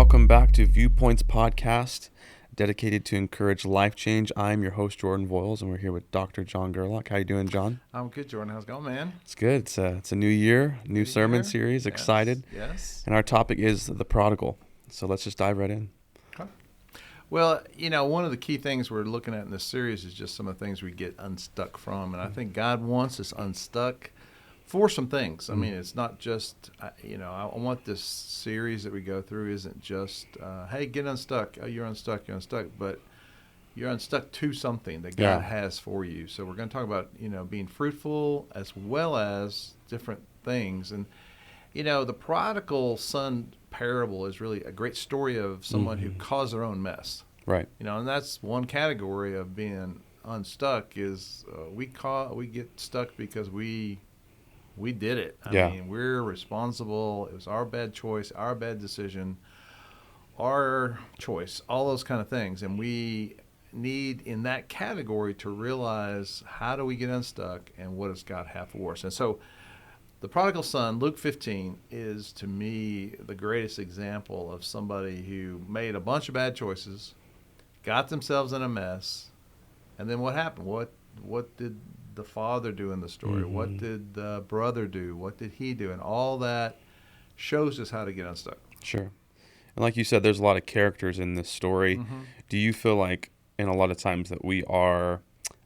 Welcome back to Viewpoints podcast, dedicated to encourage life change. I'm your host, Jordan Voiles, and we're here with Dr. John Gerlach. How you doing, John? I'm good, Jordan. How's it going, man? It's good. It's a new year, new sermon series. Yes, excited. Yes. And our topic is the prodigal. So let's just dive right in. Okay. Well, one of the key things we're looking at in this series is just some of the things we get unstuck from. And I think God wants us unstuck for some things. I mean, it's not just, I want this series that we go through isn't just, hey, get unstuck. Oh, you're unstuck, but you're unstuck to something that God has for you. So we're going to talk about, being fruitful as well as different things. And, the prodigal son parable is really a great story of someone who caused their own mess. Right. And that's one category of being unstuck is we get stuck because we did it. I mean, we're responsible. It was our bad choice, our bad decision, our choice, all those kind of things. And we need, in that category, to realize how do we get unstuck and what does God have for us. And so the prodigal son, Luke 15, is to me the greatest example of somebody who made a bunch of bad choices, got themselves in a mess, and then what happened? What did the father do in the story? What did the brother do? What did he do? And all that shows us how to get unstuck. Sure. And like you said, there's a lot of characters in this story. Do you feel like, in a lot of times, that we are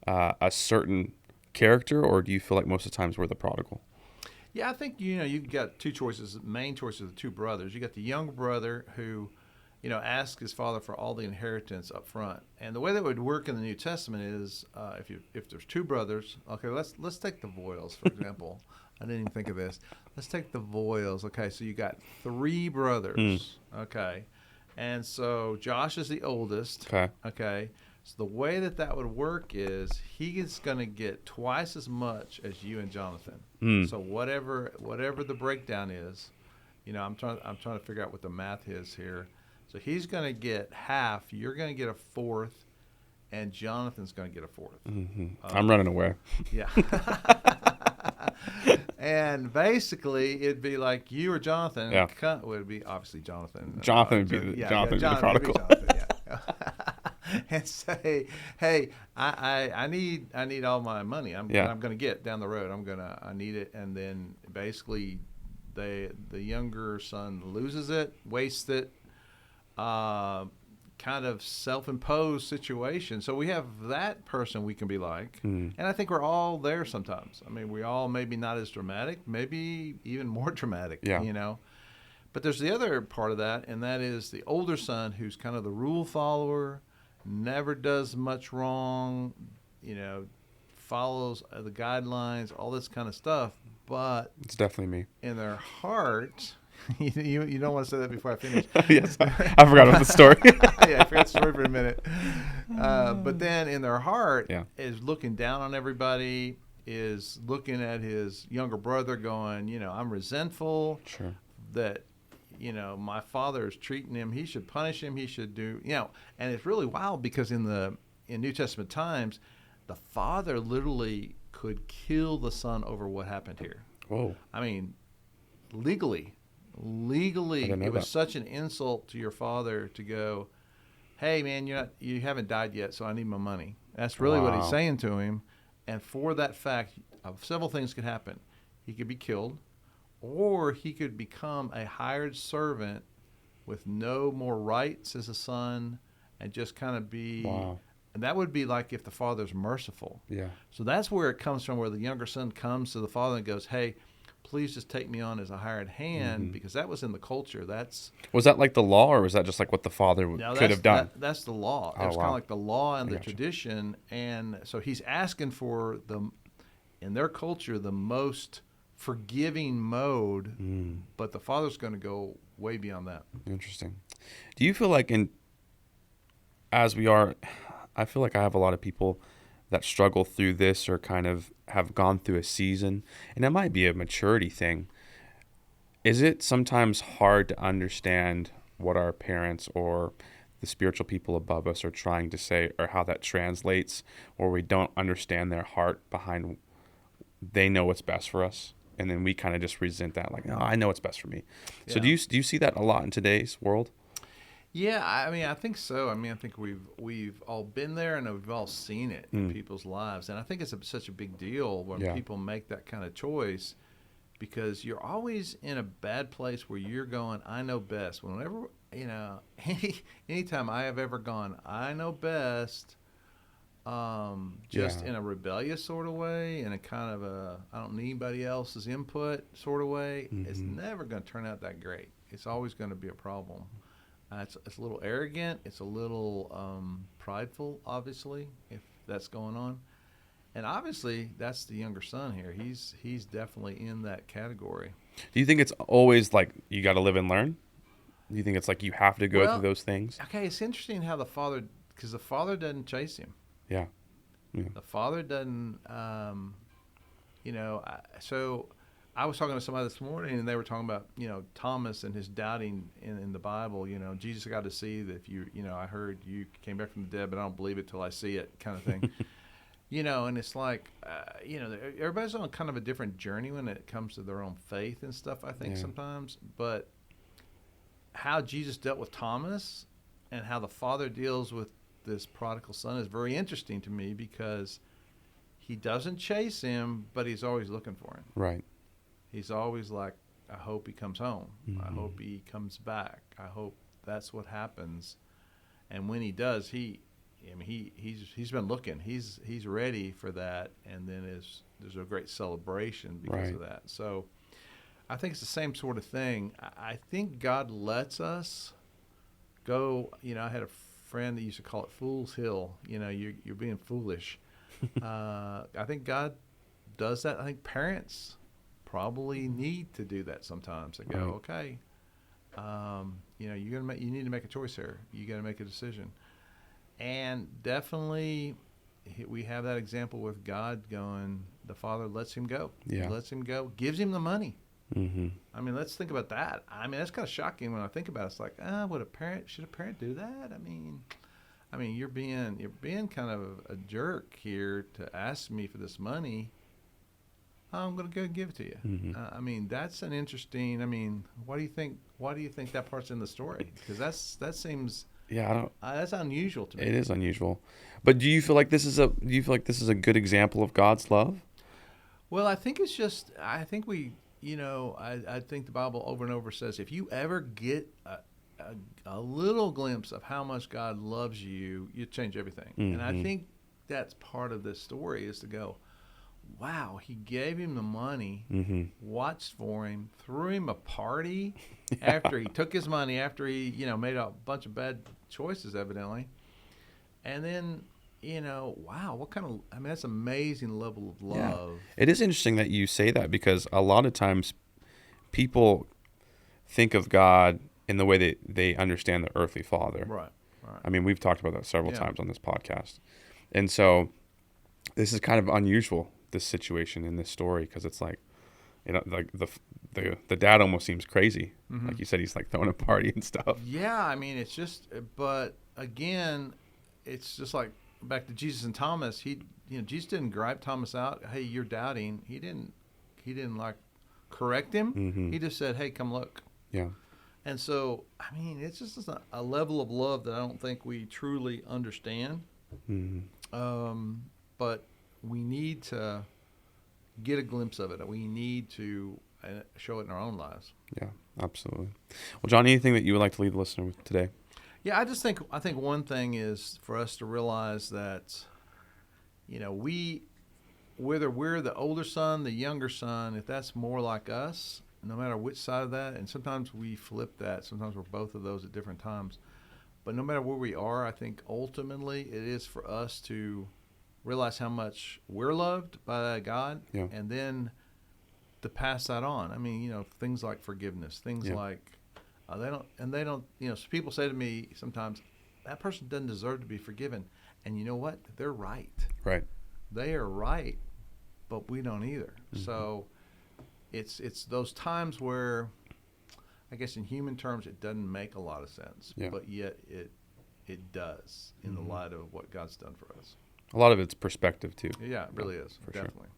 a certain character, or do you feel like most of the times we're the prodigal? Yeah, I think, you've got two choices, main choices of the two brothers. You got the younger brother who, asked his father for all the inheritance up front. And the way that would work in the New Testament is if there's two brothers, okay, let's take the Voiles, for example. I didn't even think of this. Let's take the Voiles. Okay, so you got three brothers. Okay. And so Josh is the oldest. Okay. So the way that would work is he is going to get twice as much as you and Jonathan. So whatever the breakdown is, I'm trying to figure out what the math is here. So he's going to get half, you're going to get a fourth, and Jonathan's going to get a fourth. I'm running away. Yeah. And basically, it'd be like you or Jonathan. Yeah. It would be obviously Jonathan. Jonathan would be the prodigal. And say, hey, I need all my money. I'm going to get down the road. I need it. And then basically, the younger son loses it, wastes it. Kind of self-imposed situation. So we have that person we can be like. And I think we're all there sometimes. I mean, we all maybe not as dramatic, maybe even more dramatic, But there's the other part of that, and that is the older son who's kind of the rule follower, never does much wrong, follows the guidelines, all this kind of stuff. But it's definitely me. In their heart... You don't want to say that before I finish. Yes, I forgot about the story. I forgot the story for a minute. But then in their heart is looking down on everybody, is looking at his younger brother going, I'm resentful that, my father is treating him. He should punish him. He should do, and it's really wild because in New Testament times, the father literally could kill the son over what happened here. Whoa. I mean, legally, it was such an insult to your father to go, hey man, you haven't died yet, so I need my money. That's really what he's saying to him. And for that fact, several things could happen. He could be killed, or he could become a hired servant with no more rights as a son, and just kind of be. And that would be like if the father's merciful. Yeah. So that's where it comes from, where the younger son comes to the father and goes, hey, please just take me on as a hired hand, because that was in the culture. Was that like the law, or was that just like what the father could have done? That's the law. It was kind of like the law and the tradition. And so he's asking for in their culture, the most forgiving mode, but the father's going to go way beyond that. Interesting. Do you feel like I feel like I have a lot of people that struggle through this or kind of have gone through a season, and it might be a maturity thing. Is it sometimes hard to understand what our parents or the spiritual people above us are trying to say, or how that translates, or we don't understand their heart behind, they know what's best for us, and then we kind of just resent that, like, no, I know what's best for me. Yeah. So do you see that a lot in today's world? Yeah, I mean, I think so. I mean, I think we've all been there and we've all seen it in Mm. people's lives, and I think it's such a big deal when Yeah. people make that kind of choice because you're always in a bad place where you're going, I know best. Whenever anytime I have ever gone, I know best, just Yeah. in a rebellious sort of way, in a kind of a I don't need anybody else's input sort of way, it's Mm-hmm. never going to turn out that great. It's always going to be a problem. It's a little arrogant. It's a little prideful, obviously, if that's going on. And obviously, that's the younger son here. He's definitely in that category. Do you think it's always like you got to live and learn? Do you think it's like you have to go through Well, those things? okay, it's interesting how because the father doesn't chase him. Yeah. Yeah. The father doesn't, so I was talking to somebody this morning, and they were talking about, Thomas and his doubting in the Bible. Jesus got to see that if I heard you came back from the dead, but I don't believe it till I see it, kind of thing. And it's like, everybody's on kind of a different journey when it comes to their own faith and stuff, I think, Yeah. sometimes. But how Jesus dealt with Thomas and how the father deals with this prodigal son is very interesting to me because he doesn't chase him, but he's always looking for him. Right. He's always like, I hope he comes home. I Mm-hmm. hope he comes back. I hope that's what happens. And when he does, he's been looking. He's ready for that. And then there's a great celebration because of Right. that. So I think it's the same sort of thing. I think God lets us go. I had a friend that used to call it Fool's Hill. You're being foolish. I think God does that. I think parents probably need to do that sometimes. They go, Right. okay, you need to make a choice here. You got to make a decision. And definitely, we have that example with God going. The Father lets him go. Yeah. He lets him go. Gives him the money. Mm-hmm. I mean, let's think about that. I mean, that's kind of shocking when I think about it. It's like, should a parent do that? I mean, you're being kind of a jerk here to ask me for this money. I'm going to go give it to you. Mm-hmm. I mean, that's an interesting. I mean, why do you think that part's in the story? Because that seems Yeah. I don't. that's unusual to me. It is unusual, but do you feel like this is a good example of God's love? Well, I think it's just. I think we. I think the Bible over and over says if you ever get a little glimpse of how much God loves you, you change everything. Mm-hmm. And I think that's part of this story is to go, wow, he gave him the money, Mm-hmm. watched for him, threw him a party after he took his money, after he, made a bunch of bad choices, evidently. And then, wow, that's an amazing level of Yeah. love. It is interesting that you say that because a lot of times people think of God in the way that they understand the earthly father. Right. I mean, we've talked about that several Yeah. times on this podcast. And so this is kind of unusual, this situation in this story, because it's like, like the dad almost seems crazy. Mhm. Like you said, he's like throwing a party and stuff. Yeah, I mean, it's just, but again, it's just like back to Jesus and Thomas. Jesus didn't gripe Thomas out. Hey, you're doubting. He didn't like correct him. Mm-hmm. He just said, hey, come look. Yeah. And so, I mean, it's just a level of love that I don't think we truly understand. Mm-hmm. But we need to get a glimpse of it. We need to show it in our own lives. Yeah, absolutely. Well, John, anything that you would like to leave the listener with today? Yeah, I think one thing is for us to realize that, whether we're the older son, the younger son, if that's more like us, no matter which side of that, and sometimes we flip that. Sometimes we're both of those at different times. But no matter where we are, I think ultimately it is for us to realize how much we're loved by God, Yeah. and then to pass that on. I mean, things like forgiveness, things Yeah. like they don't. So people say to me sometimes, that person doesn't deserve to be forgiven, and you know what? They're right. Right. They are right, but we don't either. Mm-hmm. So it's those times where, I guess in human terms, it doesn't make a lot of sense, Yeah. but yet it does in the light of what God's done for us. A lot of it's perspective too. Yeah, it really is. for sure. Definitely.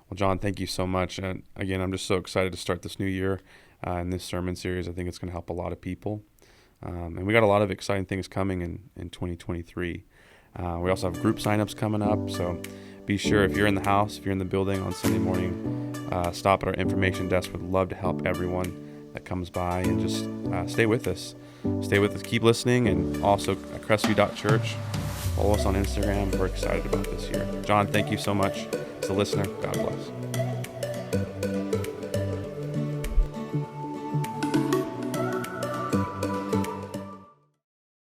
Well, John, thank you so much. And again, I'm just so excited to start this new year in this sermon series. I think it's going to help a lot of people. And we got a lot of exciting things coming in 2023. We also have group signups coming up, so be sure, if you're in the house, if you're in the building on Sunday morning, stop at our information desk. We'd love to help everyone that comes by, and just stay with us. Stay with us. Keep listening. And also at crestview.church. Follow us on Instagram. We're excited about this year. John, thank you so much. As a listener, God bless.